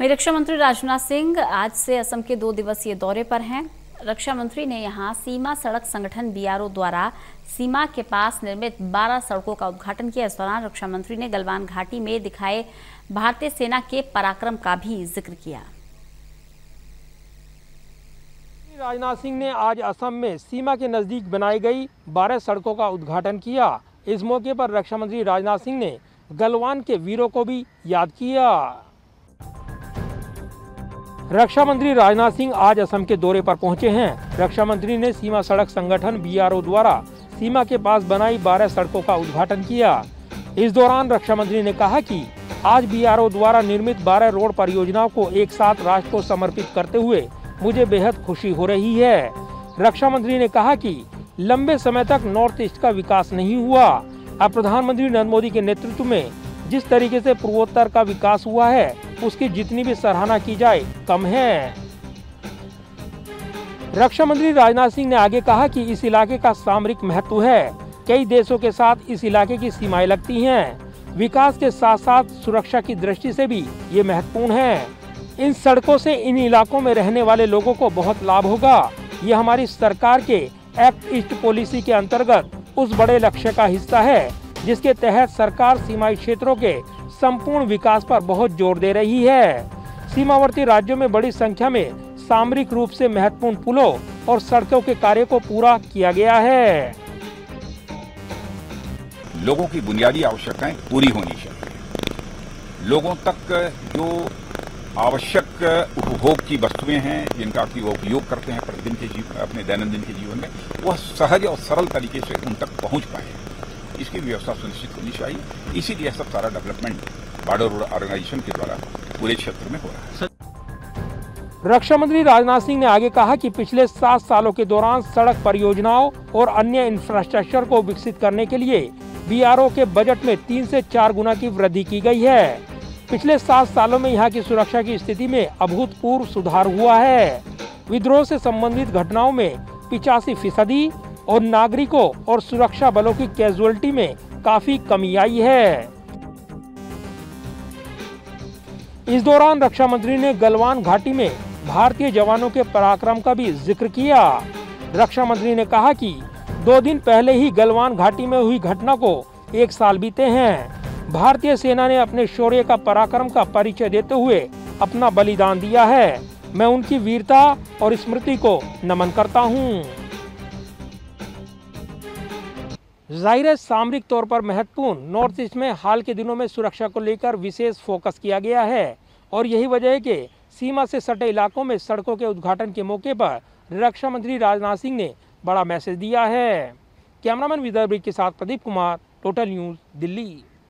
वहीं रक्षा मंत्री राजनाथ सिंह आज से असम के 2 दिवसीय दौरे पर हैं। रक्षा मंत्री ने यहां सीमा सड़क संगठन बीआरओ द्वारा सीमा के पास निर्मित 12 सड़कों का उद्घाटन किया। इस दौरान रक्षा मंत्री ने गलवान घाटी में दिखाए भारतीय सेना के पराक्रम का भी जिक्र किया। राजनाथ सिंह ने आज असम में सीमा के नजदीक बनाई गई 12 सड़कों का उद्घाटन किया। इस मौके पर रक्षा मंत्री राजनाथ सिंह ने गलवान के वीरों को भी याद किया। रक्षा मंत्री राजनाथ सिंह आज असम के दौरे पर पहुंचे हैं। रक्षा मंत्री ने सीमा सड़क संगठन बीआरओ द्वारा सीमा के पास बनाई 12 सड़कों का उद्घाटन किया। इस दौरान रक्षा मंत्री ने कहा कि आज बीआरओ द्वारा निर्मित 12 रोड परियोजनाओं को एक साथ राष्ट्र को समर्पित करते हुए मुझे बेहद खुशी हो रही है। रक्षा मंत्री ने कहा कि लंबे समय तक नॉर्थ ईस्ट का विकास नहीं हुआ। अब प्रधानमंत्री नरेंद्र मोदी के नेतृत्व में जिस तरीके से पूर्वोत्तर का विकास हुआ है उसकी जितनी भी सराहना की जाए कम है। रक्षा मंत्री राजनाथ सिंह ने आगे कहा कि इस इलाके का सामरिक महत्व है। कई देशों के साथ इस इलाके की सीमाएं लगती हैं। विकास के साथ साथ सुरक्षा की दृष्टि से भी ये महत्वपूर्ण है। इन सड़कों से इन इलाकों में रहने वाले लोगों को बहुत लाभ होगा। ये हमारी सरकार के एक्ट ईस्ट पॉलिसी के अंतर्गत उस बड़े लक्ष्य का हिस्सा है जिसके तहत सरकार सीमाई क्षेत्रों के संपूर्ण विकास पर बहुत जोर दे रही है। सीमावर्ती राज्यों में बड़ी संख्या में सामरिक रूप से महत्वपूर्ण पुलों और सड़कों के कार्य को पूरा किया गया है। लोगों की बुनियादी आवश्यकताएं पूरी होनी चाहिए। लोगों तक जो आवश्यक उपभोग की वस्तुएं हैं जिनका कि वो उपयोग करते हैं प्रतिदिन के अपने दैनंदिन के जीवन में, वह सहज और सरल तरीके से उन तक पहुंच पाए, इसकी व्यवस्था सुनिश्चित होनी चाहिए। इसीलिए सब सारा डेवलपमेंट बॉर्डर रोड ऑर्गेनाइजेशन के द्वारा पूरे क्षेत्र में हो रहा है। रक्षा मंत्री राजनाथ सिंह ने आगे कहा कि पिछले 7 सालों के दौरान सड़क परियोजनाओं और अन्य इंफ्रास्ट्रक्चर को विकसित करने के लिए बीआरओ के बजट में 3 से 4 गुना की वृद्धि की गई है। पिछले 7 सालों में यहाँ की सुरक्षा की स्थिति में अभूतपूर्व सुधार हुआ है। विद्रोह से संबंधित घटनाओं में 85% और नागरिकों और सुरक्षा बलों की कैजुअलिटी में काफी कमी आई है। इस दौरान रक्षा मंत्री ने गलवान घाटी में भारतीय जवानों के पराक्रम का भी जिक्र किया। रक्षा मंत्री ने कहा कि 2 दिन पहले ही गलवान घाटी में हुई घटना को 1 साल बीते हैं। भारतीय सेना ने अपने शौर्य का पराक्रम का परिचय देते हुए अपना बलिदान दिया है। मैं उनकी वीरता और स्मृति को नमन करता हूँ। जाहिर है सामरिक तौर पर महत्वपूर्ण नॉर्थ ईस्ट में हाल के दिनों में सुरक्षा को लेकर विशेष फोकस किया गया है और यही वजह है कि सीमा से सटे इलाकों में सड़कों के उद्घाटन के मौके पर रक्षा मंत्री राजनाथ सिंह ने बड़ा मैसेज दिया है। कैमरामैन विदर्भ के साथ प्रदीप कुमार, टोटल न्यूज़, दिल्ली।